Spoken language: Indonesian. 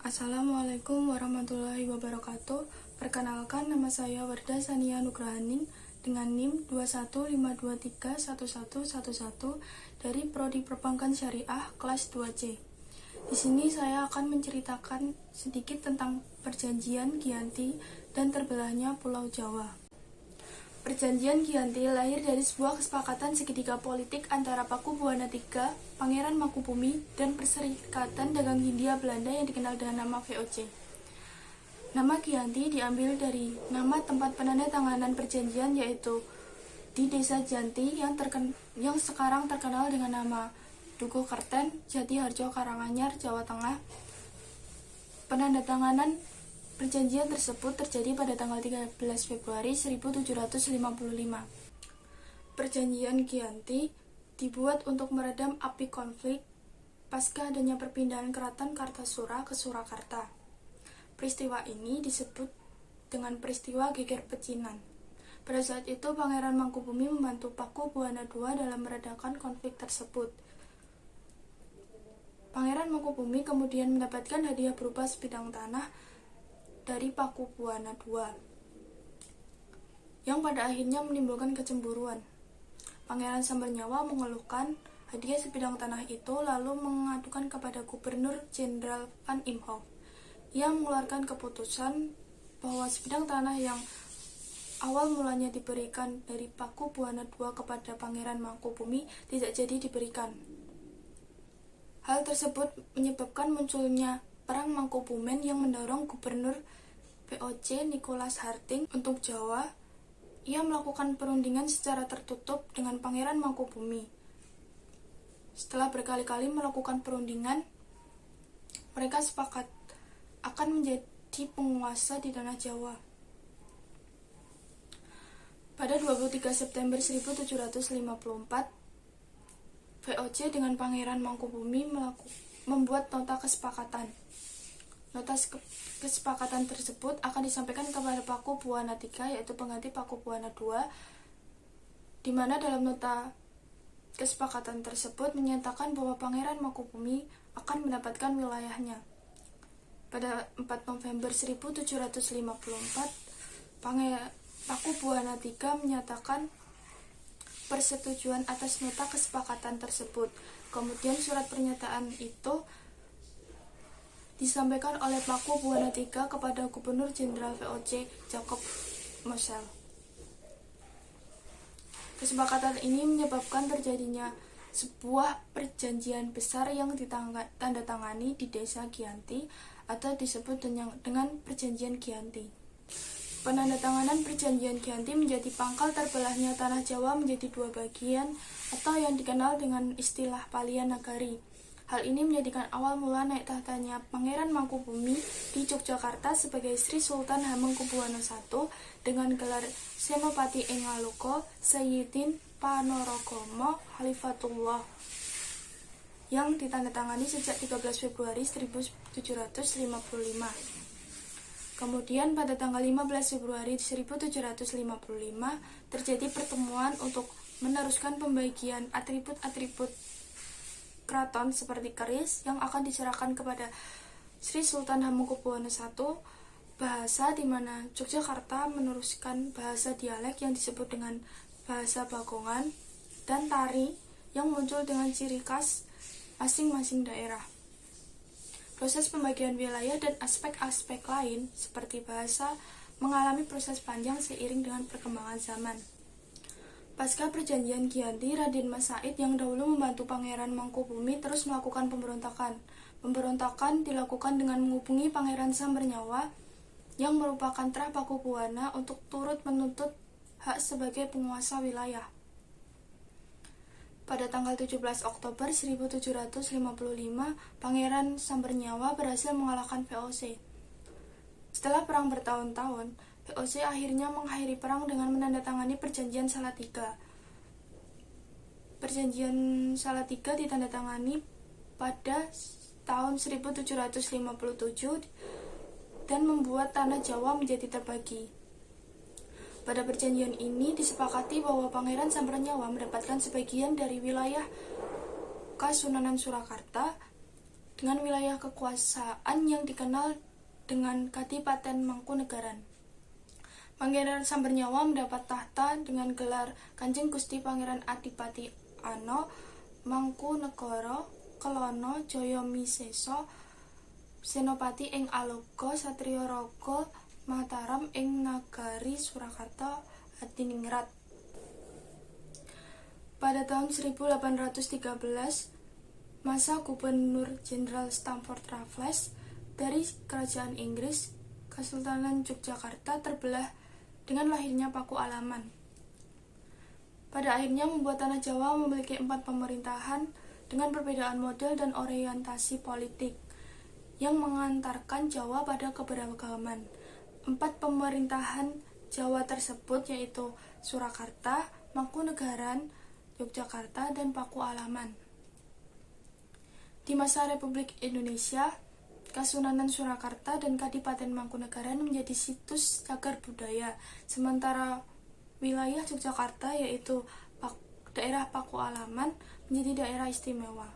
Assalamualaikum warahmatullahi wabarakatuh. Perkenalkan, nama saya Wardah Sania Nugrahaning dengan NIM 215231111 dari Prodi Perbankan Syariah kelas 2C. Di sini saya akan menceritakan sedikit tentang Perjanjian Giyanti dan terbelahnya Pulau Jawa. Perjanjian Giyanti lahir dari sebuah kesepakatan segitiga politik antara Pakubuwana III, Pangeran Mangkubumi, dan Perserikatan Dagang Hindia Belanda yang dikenal dengan nama VOC. Nama Giyanti diambil dari nama tempat penandatanganan perjanjian, yaitu di Desa Janti yang sekarang terkenal dengan nama Dukuh Kerten, Jatiharjo, Karanganyar, Jawa Tengah. Penandatanganan perjanjian tersebut terjadi pada tanggal 13 Februari 1755. Perjanjian Giyanti dibuat untuk meredam api konflik pasca adanya perpindahan keraton Kartasura ke Surakarta. Peristiwa ini disebut dengan peristiwa Geger Pecinan. Pada saat itu, Pangeran Mangkubumi membantu Pakubuwana II dalam meredakan konflik tersebut. Pangeran Mangkubumi kemudian mendapatkan hadiah berupa sebidang tanah dari Pakubuwana II, yang pada akhirnya menimbulkan kecemburuan. Pangeran Sambernyawa mengeluhkan hadiah sebidang tanah itu, lalu mengadukan kepada Gubernur Jenderal Van Imhoff, yang mengeluarkan keputusan bahwa sebidang tanah yang awal mulanya diberikan dari Pakubuwana II kepada Pangeran Mangkubumi tidak jadi diberikan. Hal tersebut menyebabkan munculnya Perang Mangkubumen yang mendorong Gubernur VOC Nicholas Harting untuk Jawa. Ia melakukan perundingan secara tertutup dengan Pangeran Mangkubumi. Setelah berkali-kali melakukan perundingan, mereka sepakat akan menjadi penguasa di tanah Jawa. Pada 23 September 1754, VOC dengan Pangeran Mangkubumi membuat nota kesepakatan. Nota kesepakatan tersebut akan disampaikan kepada Pakubuwana III, yaitu pengganti Pakubuwana II, di mana dalam nota kesepakatan tersebut menyatakan bahwa Pangeran Mangkubumi akan mendapatkan wilayahnya. Pada 4 November 1754, Pakubuwana III menyatakan persetujuan atas nota kesepakatan tersebut. Kemudian surat pernyataan itu disampaikan oleh Pakubuwana III kepada Gubernur Jenderal VOC Jacob Moschel. Kesepakatan ini menyebabkan terjadinya sebuah perjanjian besar yang ditandatangani di Desa Giyanti atau disebut dengan Perjanjian Giyanti. Penandatanganan Perjanjian Giyanti menjadi pangkal terbelahnya tanah Jawa menjadi dua bagian atau yang dikenal dengan istilah Palian Nagari. Hal ini menjadikan awal mula naik tahtanya Pangeran Mangkubumi di Yogyakarta sebagai Sri Sultan Hamengkubuwana I dengan gelar Senopati ing Ngaloka Sayyidin Panorogomo Khalifatullah, yang ditandatangani sejak 13 Februari 1755. Kemudian pada tanggal 15 Februari 1755 terjadi pertemuan untuk meneruskan pembagian atribut-atribut keraton seperti keris yang akan diserahkan kepada Sri Sultan Hamengkubuwana I, bahasa di mana Yogyakarta meneruskan bahasa dialek yang disebut dengan bahasa Bagongan, dan tari yang muncul dengan ciri khas masing-masing daerah. Proses pembagian wilayah dan aspek-aspek lain seperti bahasa mengalami proses panjang seiring dengan perkembangan zaman. Pasca Perjanjian Giyanti, Raden Mas Said yang dahulu membantu Pangeran Mangkubumi terus melakukan pemberontakan. Pemberontakan dilakukan dengan menghubungi Pangeran Sambernyawa yang merupakan Trah Pakubuwana untuk turut menuntut hak sebagai penguasa wilayah. Pada tanggal 17 Oktober 1755, Pangeran Sambernyawa berhasil mengalahkan VOC. Setelah perang bertahun-tahun, VOC akhirnya mengakhiri perang dengan menandatangani Perjanjian Salatiga. Perjanjian Salatiga ditandatangani pada tahun 1757 dan membuat tanah Jawa menjadi terbagi. Pada perjanjian ini disepakati bahwa Pangeran Sambernyawa mendapatkan sebagian dari wilayah Kasunanan Surakarta dengan wilayah kekuasaan yang dikenal dengan Kadipaten Mangkunegaran. Pangeran Sambernyawa mendapat tahta dengan gelar Kanjeng Gusti Pangeran Adipati Ano Mangkunegara Kelana Jaya Misesa Senopati ing Aloga Satriya Raga Mataram ing Nagari Surakarta Hadiningrat. Pada tahun 1813, masa Gubernur Jenderal Stamford Raffles dari Kerajaan Inggris, Kesultanan Yogyakarta terbelah dengan lahirnya Paku Alaman. Pada akhirnya membuat tanah Jawa memiliki 4 pemerintahan dengan perbedaan model dan orientasi politik yang mengantarkan Jawa pada keberagaman. 4 pemerintahan Jawa tersebut yaitu Surakarta, Mangkunegaran, Yogyakarta, dan Paku Alaman. Di masa Republik Indonesia, Kasunanan Surakarta dan Kadipaten Mangkunegaran menjadi situs cagar budaya, sementara wilayah Yogyakarta yaitu daerah Paku Alaman menjadi daerah istimewa.